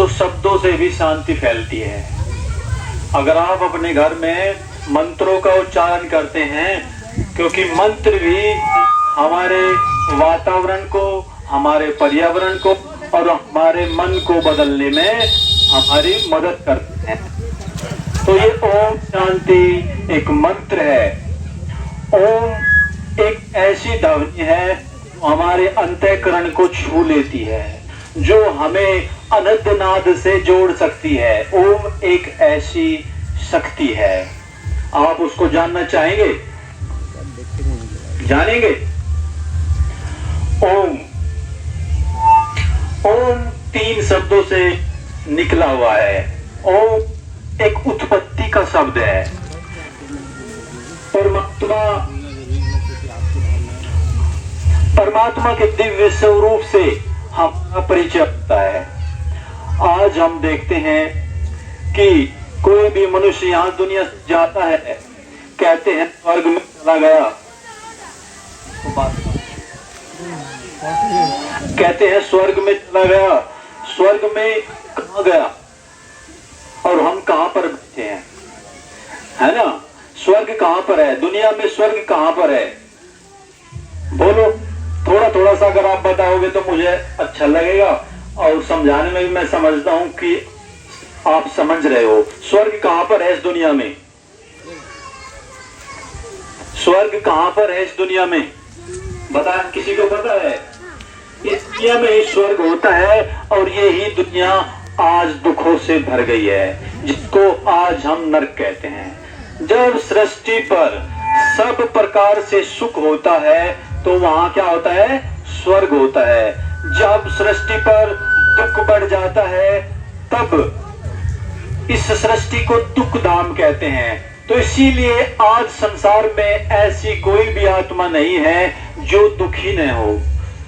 तो शब्दों से भी शांति फैलती है। अगर आप अपने घर में मंत्रों का उच्चारण करते हैं, क्योंकि मंत्र भी हमारे वातावरण को, हमारे पर्यावरण को और हमारे मन को बदलने में हमारी मदद करते हैं। तो ये ओम शांति एक मंत्र है। ओम एक ऐसी ध्वनि है जो हमारे अंतःकरण को छू लेती है, जो हमें अनंत नाद से जोड़ सकती है। ओम एक ऐसी शक्ति है। आप उसको जानना चाहेंगे? जानेंगे? ओम, ओम 3 शब्दों से निकला हुआ है। ओम एक उत्पत्ति का शब्द है। परमात्मा के दिव्य स्वरूप से हमारा परिचय होता है। आज हम देखते हैं कि कोई भी मनुष्य यहाँ दुनिया से जाता है, कहते हैं स्वर्ग में चला गया, कहते हैं स्वर्ग में चला गया। स्वर्ग में कहाँ गया? और हम कहाँ पर बैठे हैं, है ना? स्वर्ग कहाँ पर है? दुनिया में स्वर्ग कहाँ पर है? बोलो, थोड़ा थोड़ा सा अगर आप बताओगे तो मुझे अच्छा लगेगा, और समझाने में भी मैं समझता हूँ कि आप समझ रहे हो। स्वर्ग कहाँ पर है इस दुनिया में? स्वर्ग कहाँ पर है इस दुनिया में? बता, किसी को पता है? इस दुनिया में ही स्वर्ग होता है, और ये ही दुनिया आज दुखों से भर गई है, जिसको आज हम नरक कहते हैं। जब सृष्टि पर सब प्रकार से सुख होता है तो वहां क्या होता है? स्वर्ग होता है। जब सृष्टि पर दुख बढ़ जाता है तब इस सृष्टि को दुख धाम कहते हैं। तो इसीलिए आज संसार में ऐसी कोई भी आत्मा नहीं है जो दुखी न हो।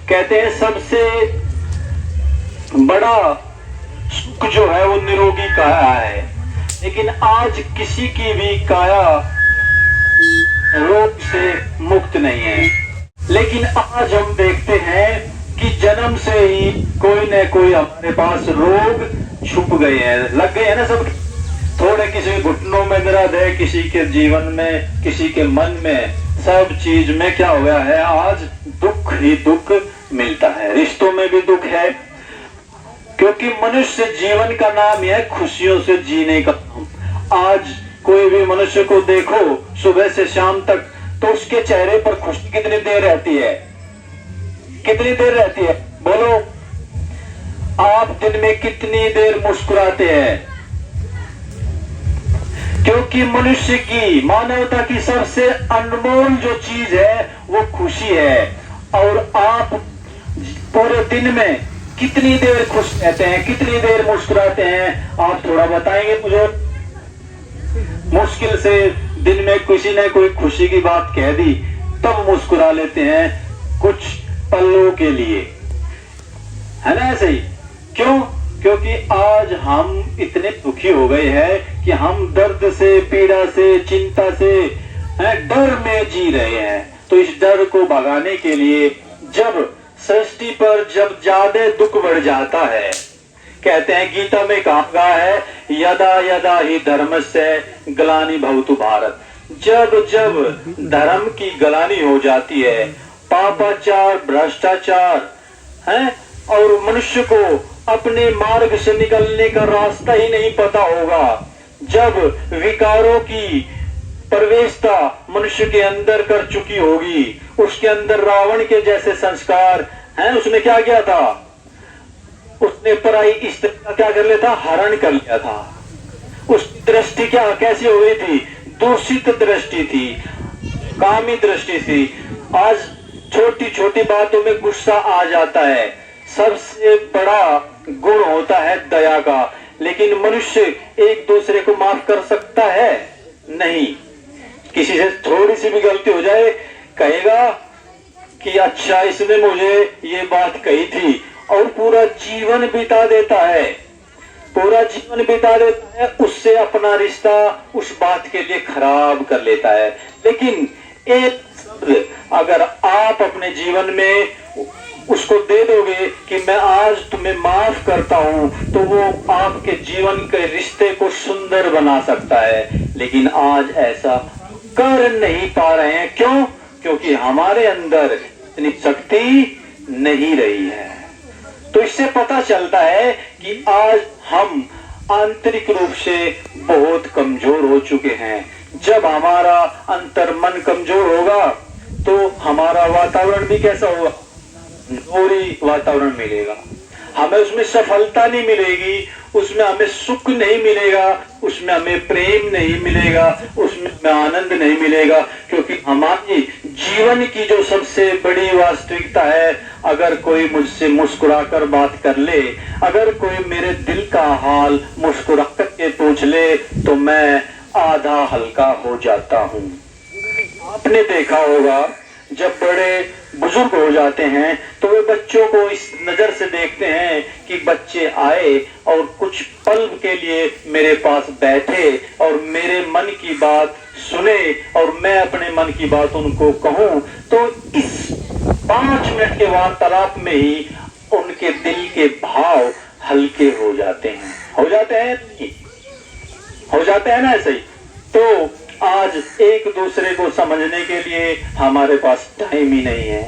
कहते हैं सबसे बड़ा सुख जो है वो निरोगी काया है, लेकिन आज किसी की भी काया रोग से मुक्त नहीं है। लेकिन आज हम देखते हैं कि जन्म से ही कोई न कोई हमारे पास रोग छुप गए हैं, लग गए हैं ना सब। थोड़े किसी के घुटनों में दर्द है, किसी के जीवन में, किसी के मन में, सब चीज में क्या हो गया है? आज दुख ही दुख मिलता है। रिश्तों में भी दुख है, क्योंकि मनुष्य जीवन का नाम है खुशियों से जीने का। आज कोई भी मनुष्य को देखो सुबह से शाम तक, तो उसके चेहरे पर खुशी कितनी देर रहती है? कितनी देर रहती है? बोलो, आप दिन में कितनी देर मुस्कुराते हैं? क्योंकि मनुष्य की, मानवता की सबसे अनमोल जो चीज है वो खुशी है। और आप पूरे दिन में कितनी देर खुश रहते हैं, कितनी देर मुस्कुराते हैं? आप थोड़ा बताएंगे मुझे? मुश्किल से दिन में किसी ने कोई खुशी की बात कह दी तब मुस्कुरा लेते हैं, कुछ पलों के लिए, है ना? ऐसे ही क्यों? क्योंकि आज हम इतने दुखी हो गए हैं कि हम दर्द से, पीड़ा से, चिंता से, डर में जी रहे हैं। तो इस डर को भगाने के लिए जब सृष्टि पर जब ज्यादा दुख बढ़ जाता है, कहते हैं गीता में कहा है, यदा यदा ही धर्मस्य ग्लानि भवतु भारत। जब जब धर्म की ग्लानि हो जाती है, पापाचार, भ्रष्टाचार है, और मनुष्य को अपने मार्ग से निकलने का रास्ता ही नहीं पता होगा, जब विकारों की प्रवेशता मनुष्य के अंदर कर चुकी होगी, उसके अंदर रावण के जैसे संस्कार हैं, उसने क्या किया था? उसने पराई स्त्री का क्या कर लिया था? हरण कर लिया था। उसकी दृष्टि क्या कैसी हो गई थी? दूषित दृष्टि थी, कामी दृष्टि थी। आज छोटी छोटी बातों में गुस्सा आ जाता है। सबसे बड़ा गुण होता है दया का, लेकिन मनुष्य एक दूसरे को माफ कर सकता है? नहीं। किसी से थोड़ी सी भी गलती हो जाए, कहेगा कि अच्छा इसने मुझे ये बात कही थी, और पूरा जीवन बिता देता है, पूरा जीवन बिता देता है, उससे अपना रिश्ता उस बात के लिए खराब कर लेता है। लेकिन एक शब्द अगर आप अपने जीवन में उसको दे दोगे कि मैं आज तुम्हें माफ करता हूं, तो वो आपके जीवन के रिश्ते को सुंदर बना सकता है। लेकिन आज ऐसा कर नहीं पा रहे हैं। क्यों? क्योंकि हमारे अंदर इतनी शक्ति नहीं रही है। तो इससे पता चलता है कि आज हम आंतरिक रूप से बहुत कमजोर हो चुके हैं। जब हमारा अंतर मन कमजोर होगा तो हमारा वातावरण भी कैसा होगा? कमजोरी वातावरण मिलेगा। हमें उसमें सफलता नहीं मिलेगी, उसमें हमें सुख नहीं मिलेगा, उसमें हमें प्रेम नहीं मिलेगा, उसमें हमें आनंद नहीं मिलेगा। क्योंकि हमारी जीवन की जो सबसे बड़ी वास्तविकता है, अगर कोई मुझसे मुस्कुराकर बात कर ले, अगर कोई मेरे दिल का हाल मुस्कुरा करके पूछ ले, तो मैं आधा हल्का हो जाता हूँ। आपने देखा होगा जब बड़े बुजुर्ग हो जाते हैं तो वे बच्चों को इस नजर से देखते हैं कि बच्चे आए और कुछ पल के लिए मेरे पास बैठे और मेरे मन की बात सुने और मैं अपने मन की बात उनको कहूं, तो इस 5 मिनट के वार्तालाप में ही उनके दिल के भाव हल्के हो जाते हैं। हो जाते हैं ना ऐसे ही। तो आज एक दूसरे को समझने के लिए हमारे पास टाइम ही नहीं है।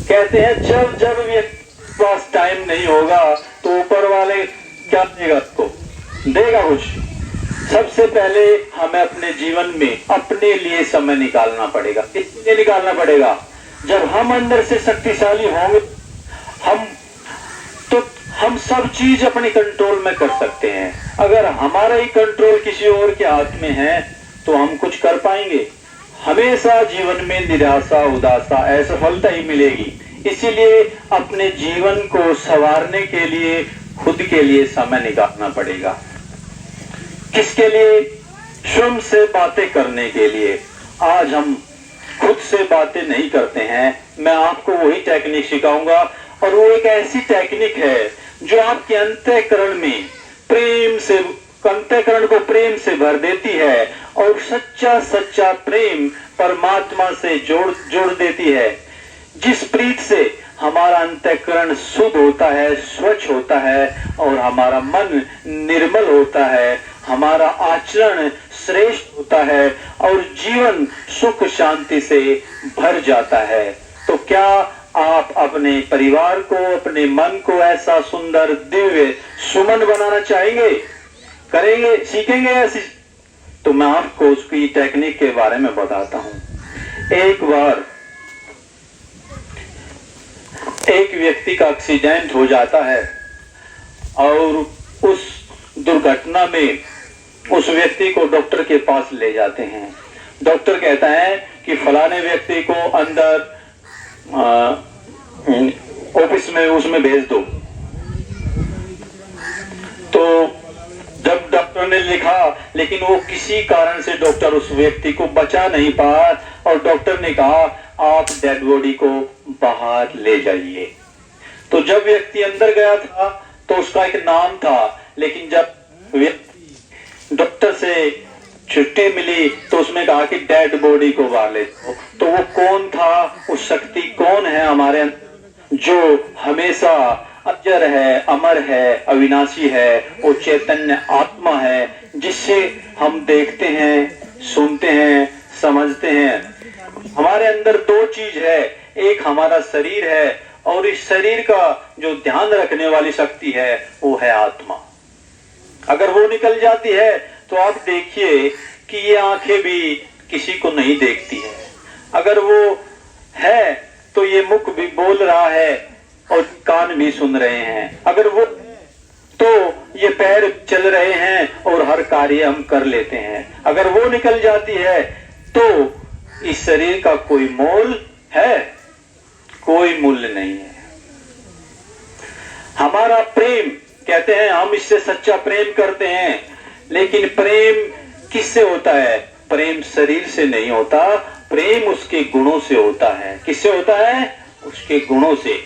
कहते हैं जब जब व्यक्ति पास टाइम नहीं होगा तो ऊपर वाले क्या देगा? उसको देगा कुछ। सबसे पहले हमें अपने जीवन में अपने लिए समय निकालना पड़ेगा। इसलिए निकालना पड़ेगा जब हम अंदर से शक्तिशाली होंगे, हम सब चीज अपने कंट्रोल में कर सकते हैं। अगर हमारा ही कंट्रोल किसी और के हाथ में है तो हम कुछ कर पाएंगे? हमेशा जीवन में निराशा, उदासा, असफलता ही मिलेगी। इसीलिए अपने जीवन को संवारने के लिए खुद के लिए समय निकालना पड़ेगा। किसके लिए? स्वयं से बातें करने के लिए। आज हम खुद से बातें नहीं करते हैं। मैं आपको वही टेक्निक सिखाऊंगा, और वो एक ऐसी टेक्निक है जो आपके अंतःकरण में अंतःकरण को प्रेम से भर देती है और सच्चा प्रेम परमात्मा से जोड़ देती है। जिस प्रीत से हमारा अंतःकरण शुद्ध होता है, स्वच्छ होता है और हमारा मन निर्मल होता है, हमारा आचरण श्रेष्ठ होता है और जीवन सुख शांति से भर जाता है। तो क्या आप अपने परिवार को, अपने मन को ऐसा सुंदर दिव्य सुमन बनाना चाहेंगे? करेंगे? सीखेंगे ऐसी? तो मैं आपको उसकी टेक्निक के बारे में बताता हूं। एक बार एक व्यक्ति का एक्सीडेंट हो जाता है और उस दुर्घटना में उस व्यक्ति को डॉक्टर के पास ले जाते हैं। डॉक्टर कहता है कि फलाने व्यक्ति को अंदर ऑफिस में उसमें भेज दो। तो जब डॉक्टर ने लिखा, लेकिन वो किसी कारण से डॉक्टर उस व्यक्ति को बचा नहीं पाया और डॉक्टर ने कहा आप डेड बॉडी को बाहर ले जाइए। तो जब व्यक्ति अंदर गया था तो उसका एक नाम था, लेकिन जब डॉक्टर से छुट्टी मिली तो उसमें कहा कि डेड बॉडी को बाहर ले जाओ। तो वो कौन था? वो शक्ति कौन है हमारे अंदर जो हमेशा अजर है, अमर है, अविनाशी है? वो चैतन्य आत्मा है जिससे हम देखते हैं, सुनते हैं, समझते हैं। हमारे अंदर 2 चीज है, एक हमारा शरीर है और इस शरीर का जो ध्यान रखने वाली शक्ति है वो है आत्मा। अगर वो निकल जाती है तो आप देखिए कि ये आंखें भी किसी को नहीं देखती है। अगर वो है तो ये मुख भी बोल रहा है और कान भी सुन रहे हैं। अगर वो तो ये पैर चल रहे हैं और हर कार्य हम कर लेते हैं। अगर वो निकल जाती है तो इस शरीर का कोई मोल है? कोई मूल्य नहीं है। हमारा प्रेम, कहते हैं हम इससे सच्चा प्रेम करते हैं, लेकिन प्रेम किससे होता है? प्रेम शरीर से नहीं होता, प्रेम उसके गुणों से होता है। किससे होता है? उसके गुणों से।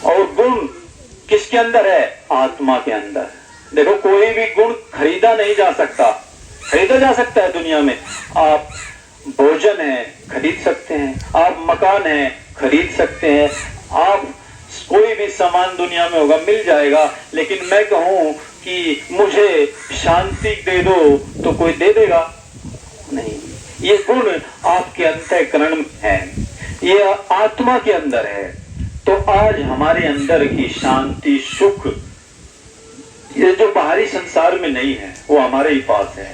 और गुण किसके अंदर है? आत्मा के अंदर। देखो, कोई भी गुण खरीदा नहीं जा सकता। खरीदा जा सकता है दुनिया में? आप भोजन है खरीद सकते हैं, आप मकान है खरीद सकते हैं, आप कोई भी सामान दुनिया में होगा मिल जाएगा। लेकिन मैं कहूं कि मुझे शांति दे दो तो कोई दे देगा नहीं। ये गुण आपके अंतःकरण में है, ये आत्मा के अंदर है। तो आज हमारे अंदर की शांति सुख ये जो बाहरी संसार में नहीं है वो हमारे ही पास है।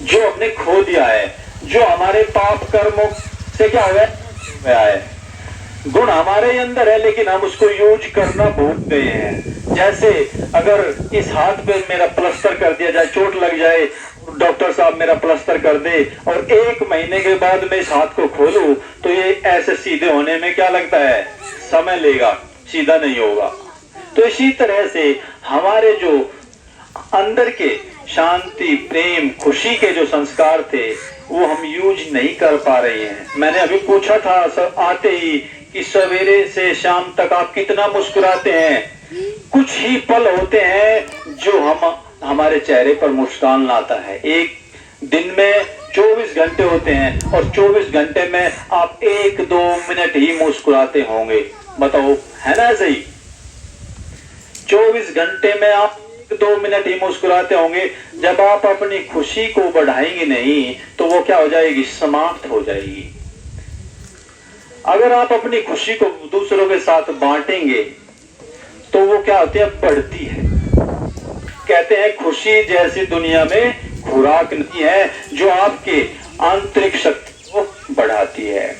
जो हमने खो दिया है, जो हमारे पाप कर्मों से क्या हुआ है, गुण हमारे ही अंदर है लेकिन हम उसको यूज करना भूल गए हैं। जैसे अगर इस हाथ पे मेरा प्लास्टर कर दिया जाए, चोट लग जाए, डॉक्टर साहब मेरा प्लास्टर कर दे और 1 महीने के बाद मैं इस हाथ को खोलूं तो ये ऐसे सीधे होने में क्या लगता है, समय लेगा, सीधा नहीं होगा। तो इसी तरह से हमारे जो अंदर के शांति प्रेम खुशी के जो संस्कार थे वो हम यूज नहीं कर पा रहे हैं। मैंने अभी पूछा था सब आते ही कि सवेरे से शाम तक आप कितना मुस्कुराते हैं। कुछ ही पल होते हैं जो हमारे चेहरे पर मुस्कान लाता है। एक दिन में 24 घंटे होते हैं और 24 घंटे में आप 1-2 मिनट ही मुस्कुराते होंगे। बताओ, है ना सही? 24 घंटे में आप 1-2 मिनट ही मुस्कुराते होंगे। जब आप अपनी खुशी को बढ़ाएंगे नहीं तो वो क्या हो जाएगी, समाप्त हो जाएगी। अगर आप अपनी खुशी को दूसरों के साथ बांटेंगे तो वो क्या होती है, बढ़ती है। कहते हैं खुशी जैसी दुनिया में खुराक नहीं है जो आपके आंतरिक शक्ति को बढ़ाती है।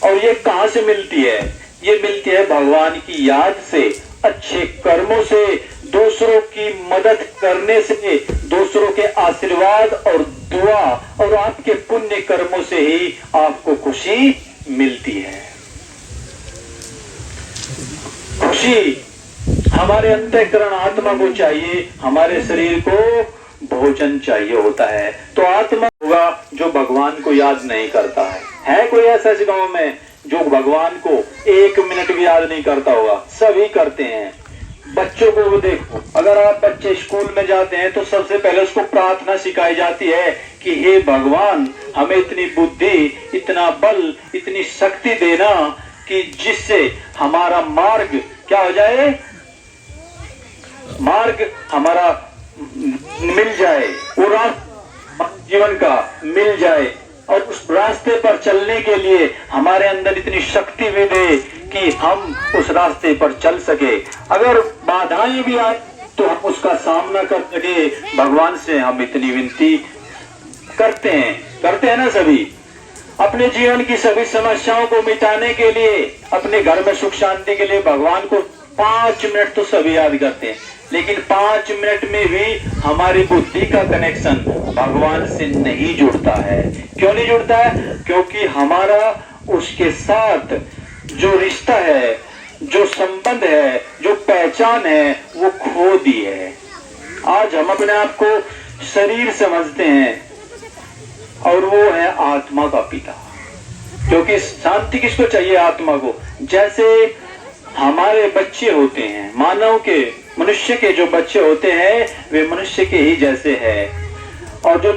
और ये कहां से मिलती है? ये मिलती है भगवान की याद से, अच्छे कर्मों से, दूसरों की मदद करने से, दूसरों के आशीर्वाद और दुआ और आपके पुण्य कर्मों से ही आपको खुशी मिलती है। खुशी हमारे अंतःकरण आत्मा को चाहिए, हमारे शरीर को भोजन चाहिए होता है। तो आत्मा होगा जो भगवान को याद नहीं करता है कोई ऐसा इस गांव में जो भगवान को 1 मिनट भी याद नहीं करता होगा? सभी करते हैं। बच्चों को भी देखो, अगर आप बच्चे स्कूल में जाते हैं तो सबसे पहले उसको प्रार्थना सिखाई जाती है कि हे भगवान हमें इतनी बुद्धि, इतना बल, इतनी शक्ति देना कि जिससे हमारा मार्ग क्या हो जाए, मार्ग हमारा मिल जाए, वो रास्ता जीवन का मिल जाए और उस रास्ते पर चलने के लिए हमारे अंदर इतनी शक्ति भी दे कि हम उस रास्ते पर चल सके। अगर बाधाएं भी आए तो हम उसका सामना कर सके। भगवान से हम इतनी विनती करते हैं ना सभी। अपने जीवन की सभी समस्याओं को मिटाने के लिए, अपने घर में सुख शांति के लिए भगवान को 5 मिनट तो सभी याद करते हैं। लेकिन 5 मिनट में भी हमारी बुद्धि का कनेक्शन भगवान से नहीं जुड़ता है। क्यों नहीं जुड़ता है? क्योंकि हमारा उसके साथ जो रिश्ता है, जो संबंध है, जो पहचान है वो खो दी है। आज हम अपने आप को शरीर समझते हैं और वो है आत्मा का पिता। क्योंकि शांति किसको चाहिए? आत्मा को। जैसे हमारे बच्चे होते हैं, मानव के, मनुष्य के जो बच्चे होते हैं वे मनुष्य के ही जैसे हैं और जो